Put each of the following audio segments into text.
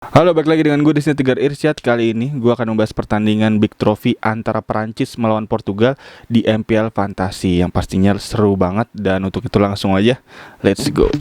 Halo, balik lagi dengan gue di sini Tegar Irsyad. Kali ini gue akan membahas pertandingan Big Trophy antara Perancis melawan Portugal di MPL Fantasi yang pastinya seru banget. Dan untuk itu langsung aja, let's go.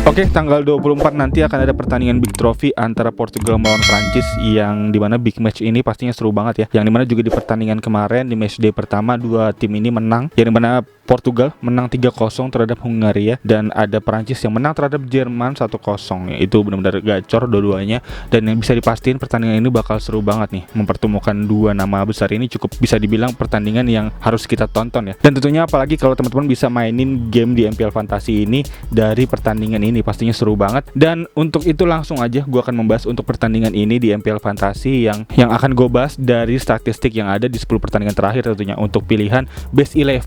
Oke, tanggal 24 nanti akan ada pertandingan Big Trophy antara Portugal melawan Prancis, yang dimana big match ini pastinya seru banget ya. Yang dimana juga di pertandingan kemarin di match day pertama dua tim ini menang, yang dimana Portugal menang 3-0 terhadap Hungaria, dan ada Prancis yang menang terhadap Jerman 1-0 ya. Itu benar-benar gacor dua-duanya, dan yang bisa dipastiin pertandingan ini bakal seru banget nih. Mempertemukan dua nama besar ini cukup bisa dibilang pertandingan yang harus kita tonton ya. Dan tentunya apalagi kalau teman-teman bisa mainin game di MPL Fantasi ini dari pertandingan ini, pastinya seru banget. Dan untuk itu langsung aja gue akan membahas untuk pertandingan ini di MPL Fantasi yang akan gue bahas dari statistik yang ada di 10 pertandingan terakhir, tentunya untuk pilihan best 11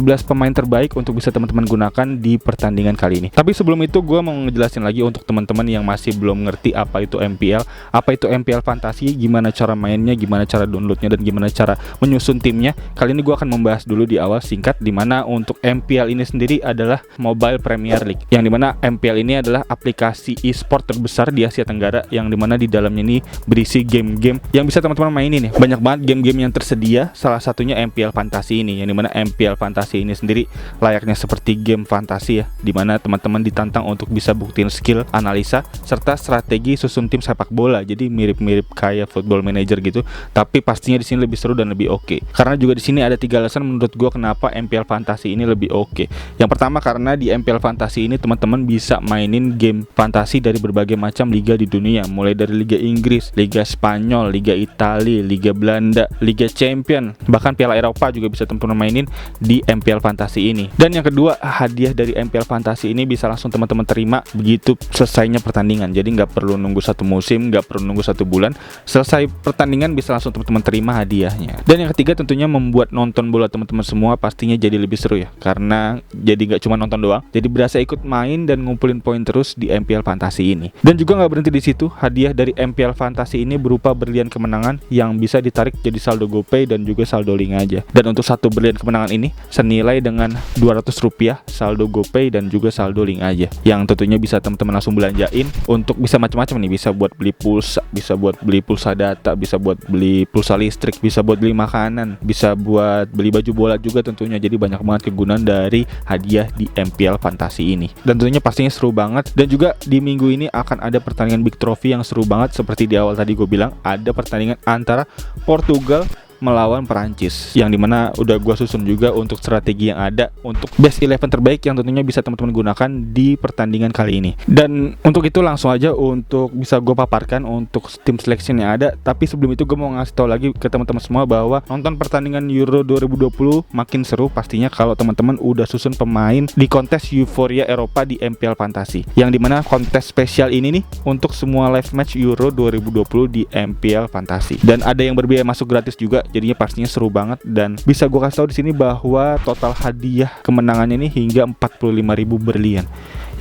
11 pemain terbaik untuk bisa teman-teman gunakan di pertandingan kali ini. Tapi sebelum itu gue mau ngejelasin lagi untuk teman-teman yang masih belum ngerti apa itu MPL, apa itu MPL Fantasi, gimana cara mainnya, gimana cara downloadnya, dan gimana cara menyusun timnya. Kali ini gue akan membahas dulu di awal singkat, dimana untuk MPL ini sendiri adalah Mobile Premier League, yang dimana MPL ini adalah aplikasi e-sport terbesar di Asia Tenggara, yang dimana di dalamnya ini berisi game-game yang bisa teman-teman mainin ya. Banyak banget game-game yang tersedia, salah satunya MPL Fantasi ini, yang dimana MPL Fantasi ini sendiri layaknya seperti game fantasi ya, dimana teman-teman ditantang untuk bisa buktiin skill, analisa, serta strategi susun tim sepak bola. Jadi mirip-mirip kayak Football Manager gitu, tapi pastinya di sini lebih seru dan lebih oke. Karena juga di sini ada 3 alasan menurut gue kenapa MPL Fantasi ini lebih oke. Yang pertama, karena di MPL Fantasi ini teman-teman bisa mainin game fantasi dari berbagai macam liga di dunia, mulai dari Liga Inggris, Liga Spanyol, Liga Italia, Liga Belanda, Liga Champion, bahkan Piala Eropa juga bisa teman-teman mainin di MPL Fantasi ini. Dan yang kedua, hadiah dari MPL Fantasi ini bisa langsung teman-teman terima begitu selesainya pertandingan. Jadi nggak perlu nunggu 1 musim, nggak perlu nunggu 1 bulan, selesai pertandingan bisa langsung teman-teman terima hadiahnya. Dan yang ketiga tentunya membuat nonton bola teman-teman semua pastinya jadi lebih seru ya, karena jadi nggak cuma nonton doang, jadi berasa ikut main dan ngumpulin poin terus di MPL Fantasi ini. Dan juga nggak berhenti di situ, hadiah dari MPL Fantasi ini berupa berlian kemenangan yang bisa ditarik jadi saldo GoPay dan juga saldo link aja. Dan untuk satu berlian kemenangan ini senilai dengan Rp200 saldo GoPay dan juga saldo link aja, yang tentunya bisa teman-teman langsung belanjain untuk bisa macam-macam nih. Bisa buat beli pulsa, bisa buat beli pulsa data, bisa buat beli pulsa listrik, bisa buat beli makanan, bisa buat beli baju bola juga tentunya. Jadi banyak banget kegunaan dari hadiah di MPL Fantasi ini, dan tentunya pastinya seru banget. Dan juga di minggu ini akan ada pertandingan Big Trophy yang seru banget. Seperti di awal tadi gue bilang, ada pertandingan antara Portugal melawan Perancis, yang dimana udah gua susun juga untuk strategi yang ada untuk best 11 terbaik yang tentunya bisa teman-teman gunakan di pertandingan kali ini. Dan untuk itu langsung aja untuk bisa gua paparkan untuk tim selection yang ada. Tapi sebelum itu gua mau ngasih tahu lagi ke teman-teman semua bahwa nonton pertandingan Euro 2020 makin seru pastinya kalau teman-teman udah susun pemain di kontes Euforia Eropa di MPL Fantasi, yang dimana kontes spesial ini nih untuk semua live match Euro 2020 di MPL Fantasi. Dan ada yang berbiaya masuk gratis juga, jadinya pastinya seru banget. Dan bisa gue kasih tahu di sini bahwa total hadiah kemenangannya ini hingga 45.000 berlian,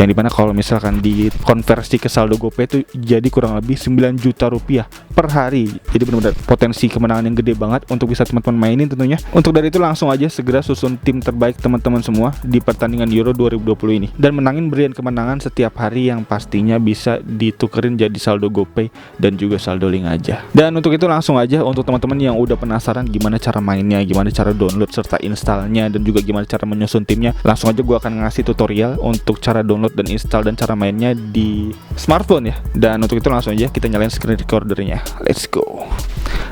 yang dimana kalau misalkan dikonversi ke saldo GoPay itu jadi kurang lebih 9 juta rupiah per hari. Jadi benar-benar potensi kemenangan yang gede banget untuk bisa teman-teman mainin tentunya. Untuk dari itu langsung aja segera susun tim terbaik teman-teman semua di pertandingan Euro 2020 ini, dan menangin berlian kemenangan setiap hari yang pastinya bisa ditukerin jadi saldo GoPay dan juga saldo link aja. Dan untuk itu langsung aja untuk teman-teman yang udah penasaran gimana cara mainnya, gimana cara download serta installnya, dan juga gimana cara menyusun timnya, langsung aja gue akan ngasih tutorial untuk cara download dan install dan cara mainnya di smartphone ya. Dan untuk itu langsung aja kita nyalain screen recordernya. Let's go.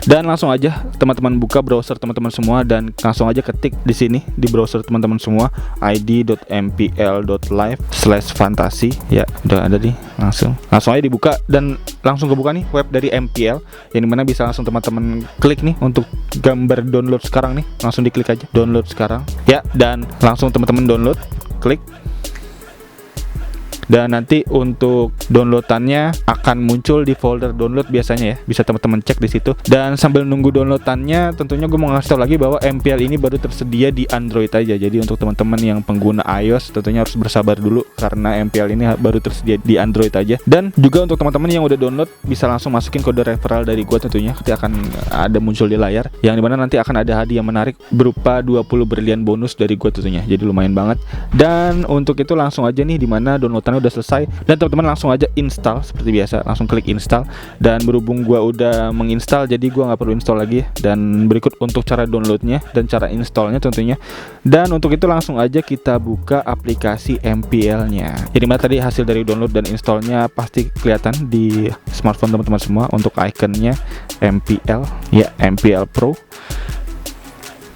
Dan langsung aja teman-teman buka browser teman-teman semua, dan langsung aja ketik di sini di browser teman-teman semua id.mpl.live/fantasi ya. Udah ada nih, langsung aja dibuka dan langsung kebuka nih web dari MPL, yang dimana bisa langsung teman-teman klik nih untuk gambar download sekarang nih. Langsung diklik aja download sekarang ya, dan langsung teman-teman download, klik. Dan nanti untuk downloadannya akan muncul di folder download biasanya ya, bisa teman-teman cek di situ. Dan sambil nunggu downloadannya, tentunya gue mau ngasih tau lagi bahwa MPL ini baru tersedia di Android aja. Jadi untuk teman-teman yang pengguna iOS tentunya harus bersabar dulu karena MPL ini baru tersedia di Android aja. Dan juga untuk teman-teman yang udah download bisa langsung masukin kode referral dari gue, tentunya nanti akan ada muncul di layar, yang dimana nanti akan ada hadiah menarik berupa 20 berlian bonus dari gue tentunya. Jadi lumayan banget. Dan untuk itu langsung aja nih, dimana downloadannya udah selesai dan teman-teman langsung aja install seperti biasa, langsung klik install. Dan berhubung gua udah menginstal, jadi gua nggak perlu install lagi. Dan berikut untuk cara downloadnya dan cara installnya tentunya. Dan untuk itu langsung aja kita buka aplikasi MPL-nya. Jadi mana tadi hasil dari download dan installnya pasti kelihatan di smartphone teman-teman semua. Untuk ikonnya MPL, ya MPL Pro.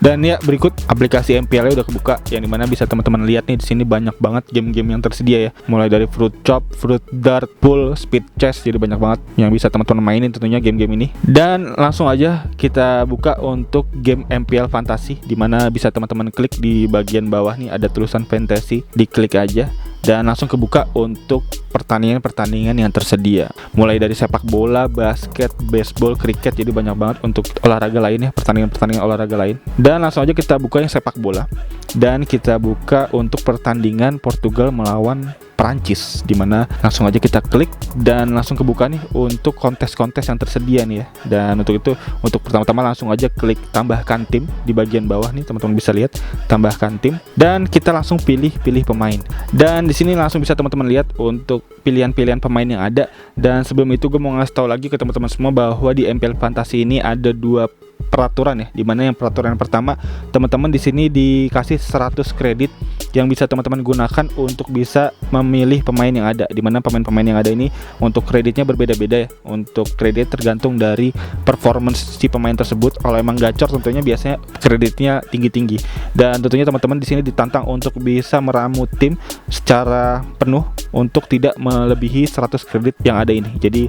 Dan ya berikut aplikasi MPL-nya udah kebuka, yang dimana bisa teman-teman lihat nih di sini banyak banget game-game yang tersedia ya. Mulai dari Fruit Chop, Fruit Dart, Pool, Speed Chess, jadi banyak banget yang bisa teman-teman mainin tentunya game-game ini. Dan langsung aja kita buka untuk game MPL Fantasi, dimana bisa teman-teman klik di bagian bawah nih ada tulisan Fantasy, diklik aja. Dan langsung kebuka untuk pertandingan-pertandingan yang tersedia, mulai dari sepak bola, basket, baseball, kriket, jadi banyak banget untuk olahraga lain ya, pertandingan-pertandingan olahraga lain. Dan langsung aja kita buka yang sepak bola, dan kita buka untuk pertandingan Portugal melawan Perancis, dimana langsung aja kita klik dan langsung kebuka nih untuk kontes-kontes yang tersedia nih ya. Dan untuk itu, untuk pertama-tama langsung aja klik tambahkan tim di bagian bawah nih, teman-teman bisa lihat tambahkan tim, dan kita langsung pilih pemain. Dan di sini langsung bisa teman-teman lihat untuk pilihan-pilihan pemain yang ada. Dan sebelum itu gue mau ngasih tahu lagi ke teman-teman semua bahwa di MPL Fantasi ini ada 2 peraturan ya, dimana yang peraturan pertama, teman-teman di sini dikasih 100 kredit yang bisa teman-teman gunakan untuk bisa memilih pemain yang ada, dimana pemain-pemain yang ada ini untuk kreditnya berbeda-beda ya. Untuk kredit tergantung dari performance si pemain tersebut. Kalau emang gacor tentunya biasanya kreditnya tinggi-tinggi. Dan tentunya teman-teman di sini ditantang untuk bisa meramu tim secara penuh untuk tidak melebihi 100 kredit yang ada ini. Jadi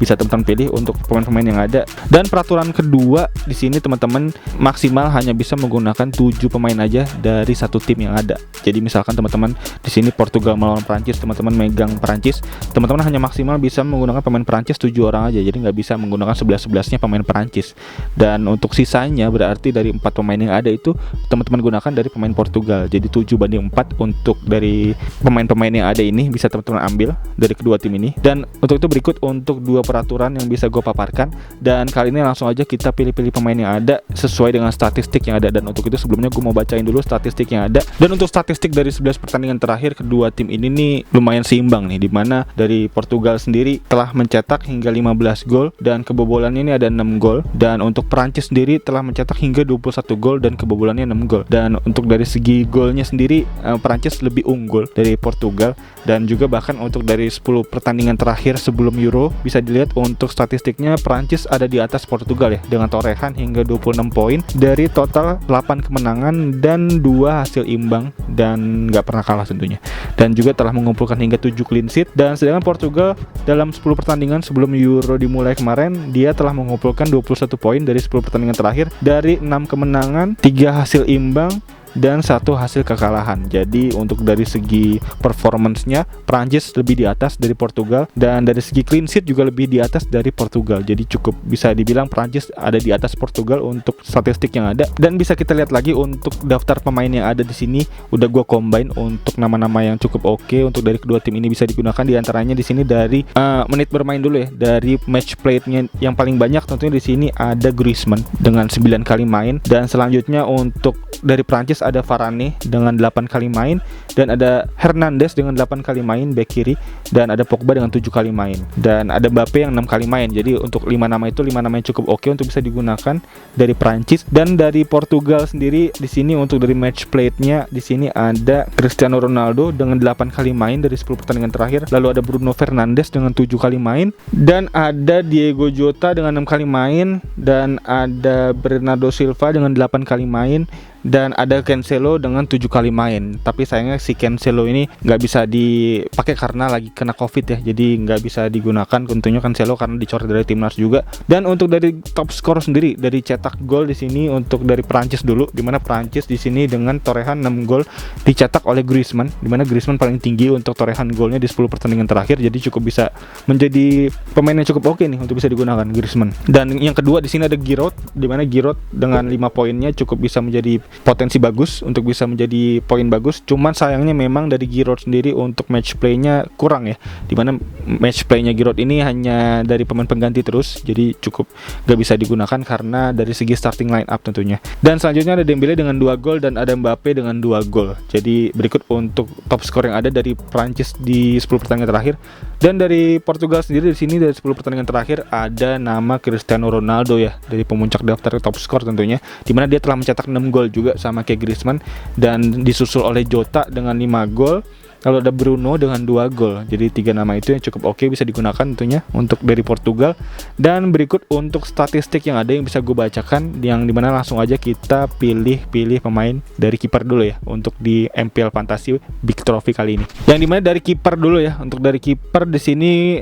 bisa teman-teman pilih untuk pemain-pemain yang ada. Dan peraturan kedua di sini teman-teman maksimal hanya bisa menggunakan 7 pemain aja dari satu tim yang ada. Jadi misalkan teman-teman di sini Portugal melawan Prancis, teman-teman megang Prancis, teman-teman hanya maksimal bisa menggunakan pemain Prancis 7 orang aja. Jadi nggak bisa menggunakan 11-11-nya pemain Prancis. Dan untuk sisanya berarti dari 4 pemain yang ada itu teman-teman gunakan dari pemain Portugal. Jadi 7/4 untuk dari pemain-pemain yang ada ini bisa teman-teman ambil dari kedua tim ini. Dan untuk itu berikut untuk 2 peraturan yang bisa gue paparkan. Dan kali ini langsung aja kita pilih-pilih pemain yang ada sesuai dengan statistik yang ada. Dan untuk itu sebelumnya gue mau bacain dulu statistik yang ada. Dan untuk statistik dari 11 pertandingan terakhir kedua tim ini nih lumayan seimbang nih, dimana dari Portugal sendiri telah mencetak hingga 15 gol dan kebobolannya ini ada 6 gol. Dan untuk Perancis sendiri telah mencetak hingga 21 gol dan kebobolannya 6 gol. Dan untuk dari segi golnya sendiri Perancis lebih unggul dari Portugal. Dan juga bahkan untuk dari 10 pertandingan terakhir sebelum Euro bisa dilihat untuk statistiknya Perancis ada di atas Portugal ya, dengan torehan hingga 26 poin dari total 8 kemenangan dan 2 hasil imbang dan nggak pernah kalah tentunya. Dan juga telah mengumpulkan hingga 7 clean sheet. Dan sedangkan Portugal dalam 10 pertandingan sebelum Euro dimulai kemarin, dia telah mengumpulkan 21 poin dari 10 pertandingan terakhir dari 6 kemenangan, 3 hasil imbang dan 1 hasil kekalahan. Jadi untuk dari segi performance-nya Prancis lebih di atas dari Portugal, dan dari segi clean sheet juga lebih di atas dari Portugal. Jadi cukup bisa dibilang Prancis ada di atas Portugal untuk statistik yang ada. Dan bisa kita lihat lagi untuk daftar pemain yang ada di sini udah gua combine untuk nama-nama yang cukup oke untuk dari kedua tim ini bisa digunakan. Di antaranya di sini dari menit bermain dulu ya, dari match played-nya yang paling banyak tentunya di sini ada Griezmann dengan 9 kali main. Dan selanjutnya untuk dari Prancis ada Varane dengan 8 kali main, dan ada Hernandez dengan 8 kali main back kiri, dan ada Pogba dengan 7 kali main, dan ada Mbappe yang 6 kali main. Jadi untuk 5 nama itu 5 nama yang cukup oke untuk bisa digunakan dari Prancis. Dan dari Portugal sendiri di sini untuk dari match played-nya di sini ada Cristiano Ronaldo dengan 8 kali main dari 10 pertandingan terakhir, lalu ada Bruno Fernandes dengan 7 kali main, dan ada Diego Jota dengan 6 kali main, dan ada Bernardo Silva dengan 8 kali main, dan ada Cancelo dengan 7 kali main. Tapi sayangnya si Cancelo ini nggak bisa dipakai karena lagi kena COVID ya, jadi nggak bisa digunakan tentunya Cancelo karena dicoret dari timnas juga. Dan untuk dari top skor sendiri, dari cetak gol di sini untuk dari Prancis dulu, di mana Prancis di sini dengan torehan 6 gol dicetak oleh Griezmann, di mana Griezmann paling tinggi untuk torehan golnya di 10 pertandingan terakhir, jadi cukup bisa menjadi pemain yang cukup oke nih untuk bisa digunakan Griezmann. Dan yang kedua di sini ada Giroud, di mana Giroud dengan 5 poinnya cukup bisa menjadi potensi bagus untuk bisa menjadi poin bagus. Cuman sayangnya memang dari Giroud sendiri untuk match play-nya kurang ya, dimana match play-nya Giroud ini hanya dari pemain pengganti terus, jadi cukup gak bisa digunakan karena dari segi starting line up tentunya. Dan selanjutnya ada Dembele dengan 2 gol dan ada Mbappe dengan 2 gol. Jadi berikut untuk top skor yang ada dari Prancis di 10 pertandingan terakhir. Dan dari Portugal sendiri di sini dari 10 pertandingan terakhir ada nama Cristiano Ronaldo ya, dari pemuncak daftar top skor tentunya, dimana dia telah mencetak 6 gol juga sama kayak Griezmann, dan disusul oleh Jota dengan 5 gol. Lalu ada Bruno dengan 2 gol. Jadi 3 nama itu yang cukup oke bisa digunakan tentunya untuk dari Portugal. Dan berikut untuk statistik yang ada yang bisa gue bacakan, yang dimana langsung aja kita pilih pemain dari kiper dulu ya untuk di MPL Fantasy Big Trophy kali ini. Yang dimana dari kiper dulu ya. Untuk dari kiper di sini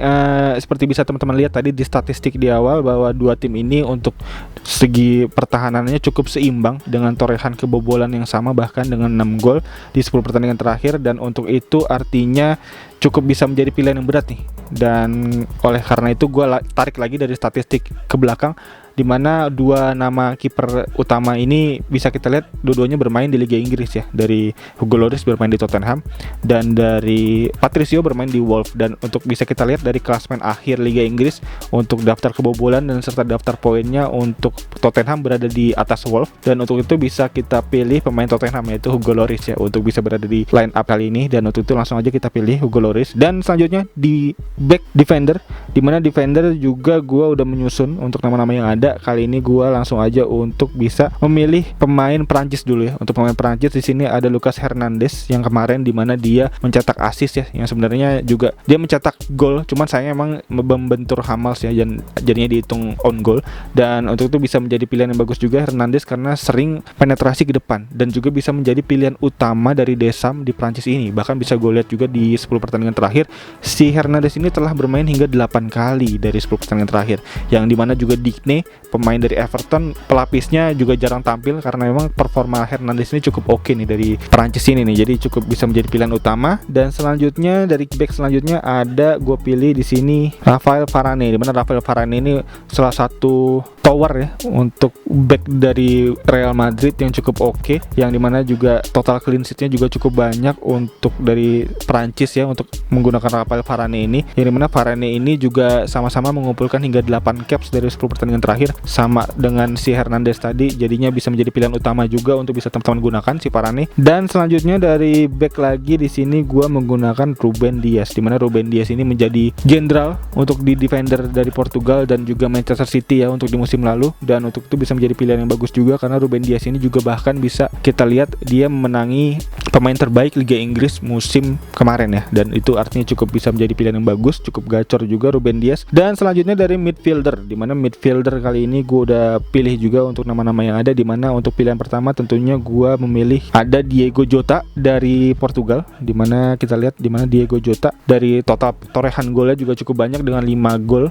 seperti bisa teman-teman lihat tadi di statistik di awal bahwa dua tim ini untuk segi pertahanannya cukup seimbang dengan torehan kebobolan yang sama, bahkan dengan 6 gol di 10 pertandingan terakhir. Dan untuk itu artinya cukup bisa menjadi pilihan yang berat nih. Dan oleh karena itu gue tarik lagi dari statistik ke belakang, di mana 2 nama kiper utama ini bisa kita lihat dua-duanya bermain di Liga Inggris ya. Dari Hugo Lloris bermain di Tottenham dan dari Patricio bermain di Wolves. Dan untuk bisa kita lihat dari klasemen akhir Liga Inggris untuk daftar kebobolan dan serta daftar poinnya, untuk Tottenham berada di atas Wolves, dan untuk itu bisa kita pilih pemain Tottenham yaitu Hugo Lloris ya untuk bisa berada di line up kali ini. Dan untuk itu langsung aja kita pilih Hugo Lloris. Dan selanjutnya di back defender, dimana defender juga gue udah menyusun untuk nama-nama yang ada. Kali ini gue langsung aja untuk bisa memilih pemain Prancis dulu ya. Untuk pemain Prancis di sini ada Lucas Hernandez yang kemarin dimana dia mencetak assist ya, yang sebenarnya juga dia mencetak gol, cuman saya emang membentur Hamels ya, dan jadinya dihitung on goal. Dan untuk itu bisa menjadi pilihan yang bagus juga Hernandez karena sering penetrasi ke depan dan juga bisa menjadi pilihan utama dari Deschamps di Prancis ini. Bahkan bisa gue lihat juga di 10 pertandingan terakhir si Hernandez ini telah bermain hingga 8 kali dari 10 pertandingan terakhir, yang dimana juga Digne pemain dari Everton pelapisnya juga jarang tampil karena memang performa Hernandez ini cukup oke nih dari Prancis ini nih, jadi cukup bisa menjadi pilihan utama. Dan selanjutnya dari back selanjutnya ada gue pilih di sini Rafael Varane, di mana Rafael Varane ini salah satu tower ya untuk back dari Real Madrid yang cukup oke, yang dimana juga total clean sheet-nya juga cukup banyak untuk dari Prancis ya untuk menggunakan Rafael Varane ini, yang dimana Varane ini juga sama-sama mengumpulkan hingga 8 caps dari 10 pertandingan terakhir sama dengan si Hernandez tadi, jadinya bisa menjadi pilihan utama juga untuk bisa teman-teman gunakan si Varane. Dan selanjutnya dari back lagi di sini gue menggunakan Ruben Dias, di mana Ruben Dias ini menjadi jenderal untuk di defender dari Portugal dan juga Manchester City ya untuk di musim lalu. Dan untuk itu bisa menjadi pilihan yang bagus juga karena Ruben Dias ini juga bahkan bisa kita lihat dia memenangi pemain terbaik Liga Inggris musim kemarin ya, dan itu artinya cukup bisa menjadi pilihan yang bagus, cukup gacor juga Ruben Dias. Dan selanjutnya dari midfielder, di mana midfielder kali ini gue udah pilih juga untuk nama-nama yang ada, di mana untuk pilihan pertama tentunya gue memilih ada Diego Jota dari Portugal, di mana kita lihat di mana Diego Jota dari total torehan golnya juga cukup banyak dengan 6 gol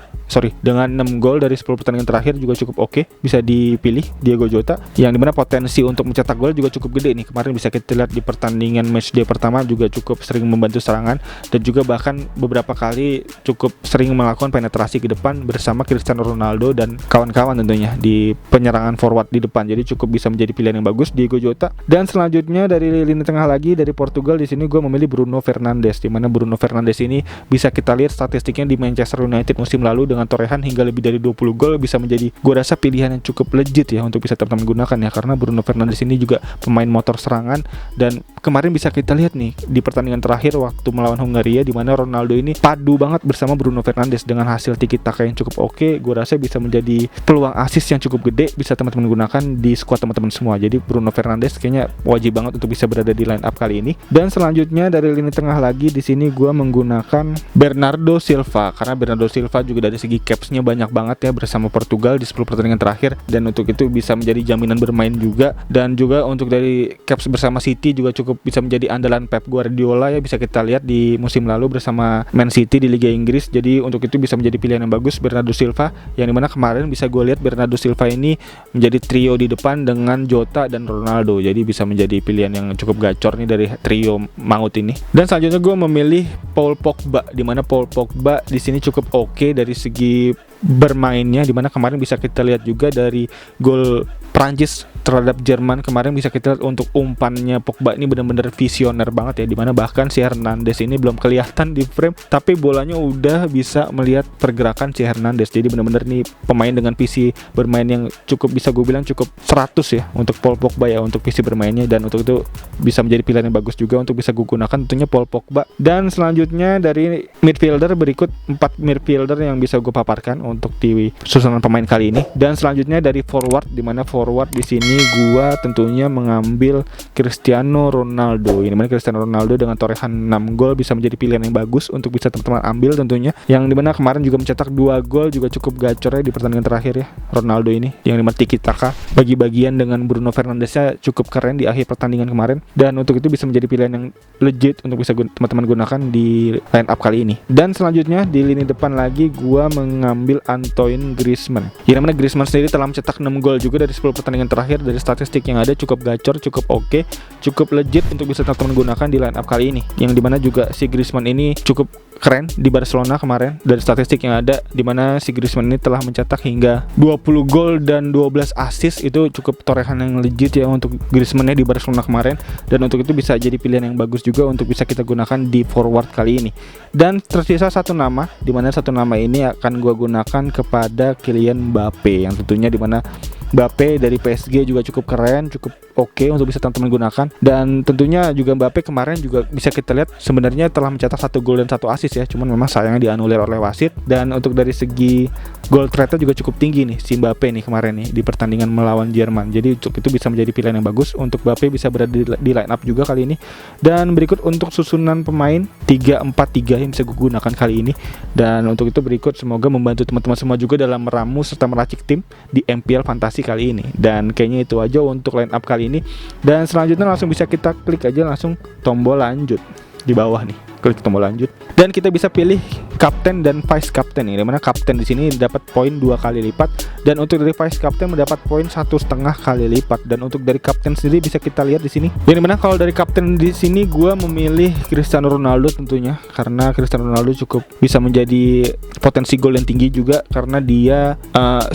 dari 10 pertandingan terakhir juga cukup oke, bisa dipilih Diego Jota, yang dimana potensi untuk mencetak gol juga cukup gede nih. Kemarin bisa kita lihat di pertandingan matchday pertama juga cukup sering membantu serangan dan juga bahkan beberapa kali cukup sering melakukan penetrasi ke depan bersama Cristiano Ronaldo dan kawan-kawan tentunya di penyerangan forward di depan. Jadi cukup bisa menjadi pilihan yang bagus Diego Jota. Dan selanjutnya dari lini tengah lagi dari Portugal, di sini gue memilih Bruno Fernandes, di mana Bruno Fernandes ini bisa kita lihat statistiknya di Manchester United musim lalu dengan torehan hingga lebih dari 20 gol, bisa menjadi gue rasa pilihan yang cukup legit ya untuk bisa teman-teman gunakan ya, karena Bruno Fernandes ini juga pemain motor serangan. Dan kemarin bisa kita lihat nih di pertandingan terakhir waktu melawan Maria, di mana Ronaldo ini padu banget bersama Bruno Fernandes dengan hasil tiki taka yang cukup oke. Gue rasa bisa menjadi peluang assist yang cukup gede, bisa teman-teman gunakan di squad teman-teman semua. Jadi Bruno Fernandes kayaknya wajib banget untuk bisa berada di line up kali ini. Dan selanjutnya dari lini tengah lagi, di sini gue menggunakan Bernardo Silva, karena Bernardo Silva juga dari segi capsnya banyak banget ya bersama Portugal di 10 pertandingan terakhir, dan untuk itu bisa menjadi jaminan bermain juga. Dan juga untuk dari caps bersama City juga cukup bisa menjadi andalan Pep Guardiola ya, bisa kita lihat di musim lalu bersama Man City di Liga Inggris. Jadi untuk itu bisa menjadi pilihan yang bagus Bernardo Silva, yang dimana kemarin bisa gue lihat Bernardo Silva ini menjadi trio di depan dengan Jota dan Ronaldo. Jadi bisa menjadi pilihan yang cukup gacor nih dari trio maut ini. Dan selanjutnya gue memilih Paul Pogba, di mana Paul Pogba di sini cukup oke dari segi bermainnya, di mana kemarin bisa kita lihat juga dari gol Prancis terhadap Jerman kemarin, bisa kita lihat untuk umpannya Pogba ini benar-benar visioner banget ya, dimana bahkan si Hernandez ini belum kelihatan di frame tapi bolanya udah bisa melihat pergerakan si Hernandez. Jadi benar-benar nih pemain dengan visi bermain yang cukup, bisa gue bilang cukup 100 ya untuk Paul Pogba ya, untuk visi bermainnya, dan untuk itu bisa menjadi pilihan yang bagus juga untuk bisa gue gunakan tentunya Paul Pogba. Dan selanjutnya dari midfielder, berikut 4 midfielder yang bisa gue paparkan untuk di susunan pemain kali ini. Dan selanjutnya dari forward, di mana forward di sini gua tentunya mengambil Cristiano Ronaldo. Ini mana Cristiano Ronaldo dengan torehan 6 gol bisa menjadi pilihan yang bagus untuk bisa teman-teman ambil tentunya. Yang dimana kemarin juga mencetak 2 gol juga cukup gacor ya di pertandingan terakhir ya Ronaldo ini. Yang dimana tiki taka bagi-bagian dengan Bruno Fernandesnya cukup keren di akhir pertandingan kemarin. Dan untuk itu bisa menjadi pilihan yang legit untuk bisa teman-teman gunakan di line up kali ini. Dan selanjutnya di lini depan lagi gua mengambil Antoine Griezmann. Yang dimana Griezmann sendiri telah mencetak 6 gol juga dari 10 pertandingan terakhir. Dari statistik yang ada cukup gacor, cukup oke, cukup legit untuk bisa teman-teman gunakan di line up kali ini. Yang dimana juga si Griezmann ini cukup keren di Barcelona kemarin. Dari statistik yang ada, dimana si Griezmann ini telah mencetak hingga 20 gol dan 12 assist. Itu cukup torehan yang legit ya untuk Griezmann-nya di Barcelona kemarin. Dan untuk itu bisa jadi pilihan yang bagus juga untuk bisa kita gunakan di forward kali ini. Dan tersisa satu nama, dimana satu nama ini akan gue gunakan kepada Kylian Mbappe, yang tentunya dimana Mbappe dari PSG juga cukup keren, cukup oke untuk bisa teman-teman gunakan. Dan tentunya juga Mbappe kemarin juga bisa kita lihat sebenarnya telah mencetak 1 gol dan 1 assist ya, cuman memang sayangnya dianulir oleh wasit. Dan untuk dari segi goal rate juga cukup tinggi nih si Mbappe nih kemarin nih di pertandingan melawan Jerman. Jadi untuk itu bisa menjadi pilihan yang bagus untuk Mbappe bisa berada di line up juga kali ini. Dan berikut untuk susunan pemain 3-4-3 yang bisa gue gunakan kali ini. Dan untuk itu berikut semoga membantu teman-teman semua juga dalam meramu serta meracik tim di MPL Fantasi kali ini. Dan kayaknya itu aja untuk line up kali ini. Dan selanjutnya langsung bisa kita klik aja langsung tombol lanjut di bawah nih, klik tombol lanjut, dan kita bisa pilih kapten dan vice kapten. Ini dimana kapten di sini dapat poin 2 kali lipat, dan untuk dari vice kapten mendapat poin 1,5 kali lipat. Dan untuk dari kapten sendiri bisa kita lihat di sini. Yang dimana kalau dari kapten di sini gue memilih Cristiano Ronaldo tentunya, karena Cristiano Ronaldo cukup bisa menjadi potensi gol yang tinggi juga karena dia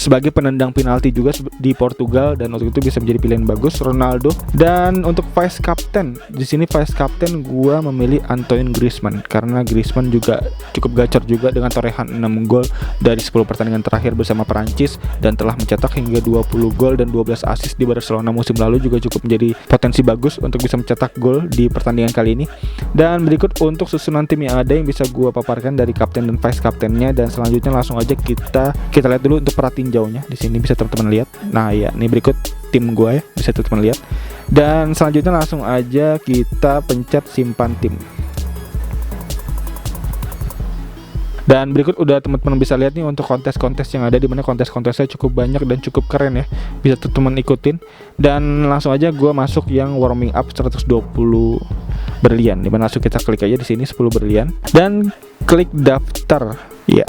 sebagai penendang penalti juga di Portugal, dan untuk itu bisa menjadi pilihan bagus Ronaldo. Dan untuk vice kapten di sini, vice kapten gue memilih Antoine Griezmann, karena Griezmann juga cukup gacor juga dengan torehan 6 gol dari 10 pertandingan terakhir bersama Prancis, dan telah mencetak hingga 20 gol dan 12 assist di Barcelona musim lalu, juga cukup menjadi potensi bagus untuk bisa mencetak gol di pertandingan kali ini. Dan berikut untuk susunan tim yang ada yang bisa gua paparkan dari kapten dan vice kaptennya. Dan selanjutnya langsung aja kita lihat dulu untuk perhatiin jauhnya. Di sini bisa teman-teman lihat. Nah ya, ini berikut tim gua ya, bisa teman-teman lihat. Dan selanjutnya langsung aja kita pencet simpan tim. Dan berikut udah teman-teman bisa lihat nih untuk kontes-kontes yang ada, di mana kontes-kontesnya cukup banyak dan cukup keren ya. Bisa teman-teman ikutin. Dan langsung aja gua masuk yang warming up 120 berlian. Di mana langsung kita klik aja di sini 10 berlian dan klik daftar. Ya,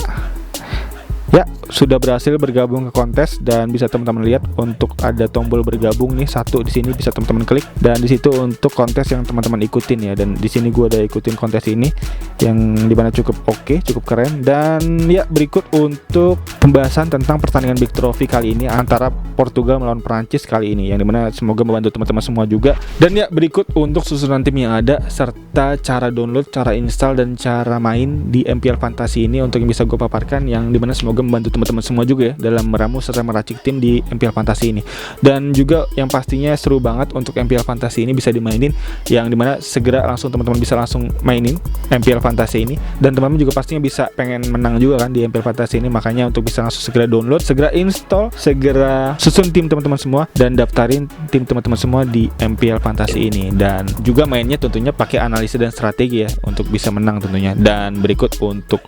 sudah berhasil bergabung ke kontes, dan bisa teman-teman lihat untuk ada tombol bergabung nih satu di sini, bisa teman-teman klik, dan di situ untuk kontes yang teman-teman ikutin ya. Dan di sini gue udah ikutin kontes ini yang dimana cukup oke, cukup keren. Dan ya, berikut untuk pembahasan tentang pertandingan Big Trophy kali ini antara Portugal melawan Prancis kali ini, yang dimana semoga membantu teman-teman semua juga. Dan ya, berikut untuk susunan tim yang ada serta cara download, cara install, dan cara main di MPL Fantasi ini untuk yang bisa gue paparkan, yang dimana semoga membantu teman-teman semua juga ya dalam meramu serta meracik tim di MPL Fantasi ini. Dan juga yang pastinya seru banget untuk MPL Fantasi ini bisa dimainin, yang dimana segera langsung teman-teman bisa langsung mainin MPL Fantasi ini, dan teman-teman juga pastinya bisa pengen menang juga kan di MPL Fantasi ini. Makanya untuk bisa langsung segera download, segera install, segera susun tim teman-teman semua dan daftarin tim teman-teman semua di MPL Fantasi ini. Dan juga mainnya tentunya pakai analisa dan strategi ya untuk bisa menang tentunya. Dan berikut untuk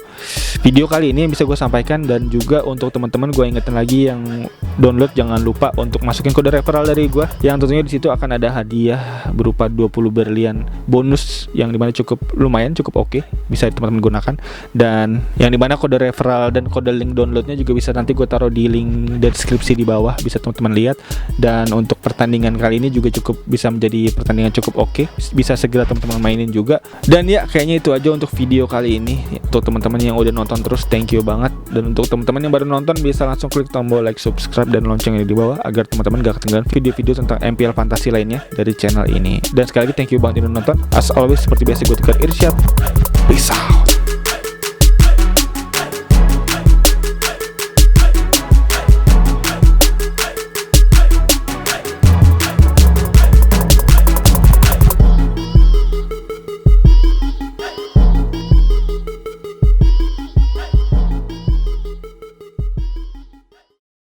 video kali ini yang bisa gue sampaikan, dan juga untuk teman-teman gue ingetin lagi yang download, jangan lupa untuk masukin kode referral dari gue, yang tentunya di situ akan ada hadiah berupa 20 berlian bonus yang dimana cukup lumayan, cukup oke, bisa teman-teman gunakan. Dan yang dimana kode referral dan kode link downloadnya juga bisa nanti gue taruh di link deskripsi di bawah, bisa teman-teman lihat. Dan untuk pertandingan kali ini juga cukup bisa menjadi pertandingan cukup oke, bisa segera teman-teman mainin juga. Dan ya kayaknya itu aja untuk video kali ini. Untuk teman-teman yang udah nonton terus, thank you banget. Dan untuk teman-teman yang baru nonton, bisa langsung klik tombol like, subscribe, dan loncengnya di bawah agar teman-teman gak ketinggalan video-video tentang MPL Fantasi lainnya dari channel ini. Dan sekali lagi thank you banget udah nonton. As always, seperti biasa gue Tegar Irsyad. Peace out.